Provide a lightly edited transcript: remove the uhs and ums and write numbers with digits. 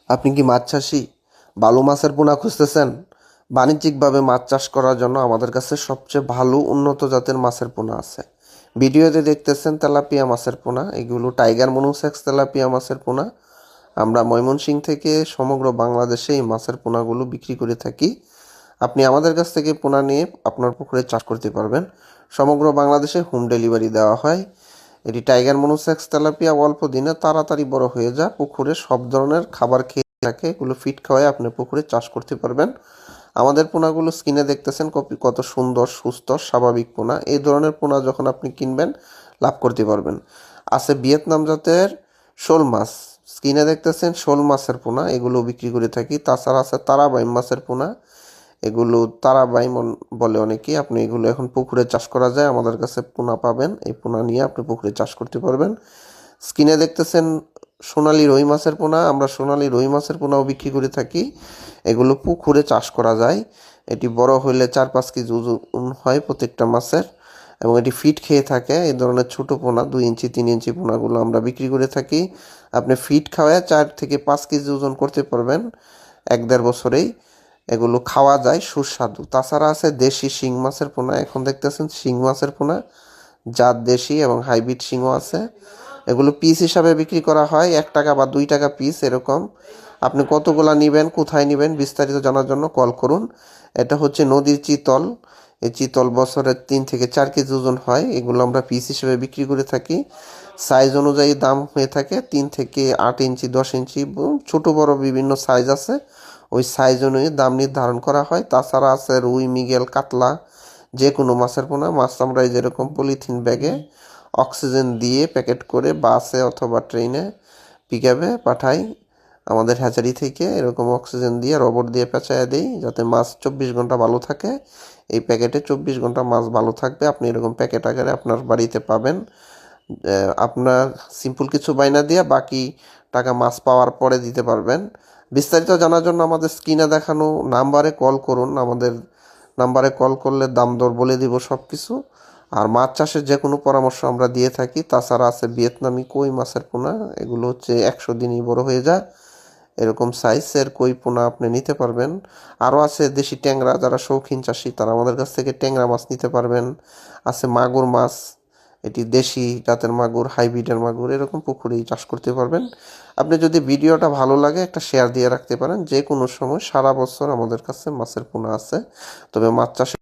আপনি কি মাছ চাষি? ভালো মাছের পোনা খুঁজতেছেন? বাণিজ্যিকভাবে মাছ চাষ করার জন্য আমাদের কাছে সবচেয়ে ভালো উন্নত জাতের মাছের পোনা আছে। ভিডিওতে দেখতেছেন তেলাপিয়া মাছের পোনা, এগুলো টাইগার মনুসেক্স তেলাপিয়া মাছের পোনা। আমরা ময়মনসিংহ থেকে সমগ্র বাংলাদেশে এই মাছের পোনাগুলো বিক্রি করে থাকি। আপনি আমাদের কাছ থেকে পোনা নিয়ে আপনার পুকুরে চাষ করতে পারবেন। সমগ্র বাংলাদেশে হোম ডেলিভারি দেওয়া হয়। এটি টাইগার মনুসেক্স তেলাপিয়া অল্প দিনে তাড়াতাড়ি বড় হয়ে যায়, পুকুরে সব ধরনের খাবার খেয়ে থাকে, এগুলো ফিট খাওয়ায় আপনি পুকুরে চাষ করতে পারবেন। আমাদের পোনাগুলো স্কিনে দেখতেছেন কত সুন্দর সুস্থ স্বাভাবিক পোনা। এই ধরনের পোনা যখন আপনি কিনবেন লাভ করতে পারবেন। আছে ভিয়েতনাম জাতের শোল মাছ, স্কিনে দেখতেছেন শোল মাছের পোনা, এগুলো বিক্রি করে থাকি। তাছাড়া আছে তারাবাইম মাছের পোনা, এগুলো তারাবাইম বলে অনেকেই। আপনি এগুলো এখন পুকুরে চাষ করা যায়, আমাদের কাছে পোনা পাবেন। এই পোনা নিয়ে আপনি পুকুরে চাষ করতে পারবেন। স্কিনে দেখতেছেন সোনালী রুই মাছের পোনা, আমরা সোনালী রুই মাছের পোনাও বিক্রি করে থাকি। এগুলো পুকুরে চাষ করা যায়। এটি বড় হলে 4-5 কেজি ওজন হয় প্রত্যেকটা মাছের, এবং এটি ফিট খেয়ে থাকে। এই ধরনের ছোট পোনা 2 ইঞ্চি 3 ইঞ্চি পোনাগুলো আমরা বিক্রি করে থাকি। আপনি ফিট খাওয়ায় 4 থেকে 5 কেজি ওজন করতে পারবেন 1-1.5 বছরেই। এগুলো খাওয়া যায়, সুস্বাদু। তাছাড়া আছে দেশি শিং মাছের পোনা, এখন দেখতেছেন শিং মাছের পোনা, জাত দেশি এবং হাইব্রিড শিংও আছে। এগুলো পিস হিসাবে বিক্রি করা হয়, 1 টাকা বা 2 টাকা পিস এরকম। আপনি কতগুলা নেবেন, কোথায় নেবেন, বিস্তারিত জানার জন্য কল করুন। এটা হচ্ছে নদীর চিতল। এই চিতল বছরে 3 থেকে 4 কেজি ওজন হয়। এগুলো আমরা পিস হিসেবে বিক্রি করে থাকি। সাইজ অনুযায়ী দাম হয়ে থাকে 3 থেকে 8 ইঞ্চি, 10 ইঞ্চি, ছোট বড় বিভিন্ন সাইজ আছে। ওই সাইজ অনুযায়ী দাম নির্ধারণ করা হয়। তাছাড়া আছে রুই, মৃগেল, কাতলা, যে কোনো মাছের পোনা। মাছ আমরা যেরকম পলিথিন ব্যাগে অক্সিজেন দিয়ে প্যাকেট করে বাসে অথবা ট্রেনে পিকআপে পাঠাই আমাদের হ্যাচারি থেকে। এরকম অক্সিজেন দিয়ে রবট দিয়ে পেঁচায় দিই যাতে মাছ 24 ঘন্টা ভালো থাকে। এই প্যাকেটে 24 ঘন্টা মাছ ভালো থাকবে। আপনি এরকম প্যাকেট আকারে আপনার বাড়িতে পাবেন। আপনার সিম্পল কিছু বাইনা দিয়ে বাকি টাকা মাছ পাওয়ার পরে দিতে পারবেন। বিস্তারিত জানার জন্য আমাদের স্ক্রিনে দেখানো নাম্বারে কল করুন। আমাদের নাম্বারে কল করলে দাম দর বলে দিব সব কিছু। আর মাছ চাষের যে কোনো পরামর্শ আমরা দিয়ে থাকি। তাছাড়া আছে ভিয়েতনামি কই মাছের পোনা, এগুলো হচ্ছে 100 দিনই বড় হয়ে যায়। এরকম সাইজের কই পোনা আপনি নিতে পারবেন। আরও আছে দেশি ট্যাংরা, যারা শৌখিন চাষি তারা আমাদের কাছ থেকে ট্যাংরা মাছ নিতে পারবেন। আছে মাগুর মাছ, এটি দেশি জাতের মাগুর, হাইব্রিডের মাগুর, এরকম পুকুরেই চাষ করতে পারবেন। আপনি যদি ভিডিওটা ভালো লাগে একটা শেয়ার দিয়ে রাখতে পারেন। যে কোনো সময় সারা বছর আমাদের কাছে মাছের পোনা আছে। তবে মাছ চাষে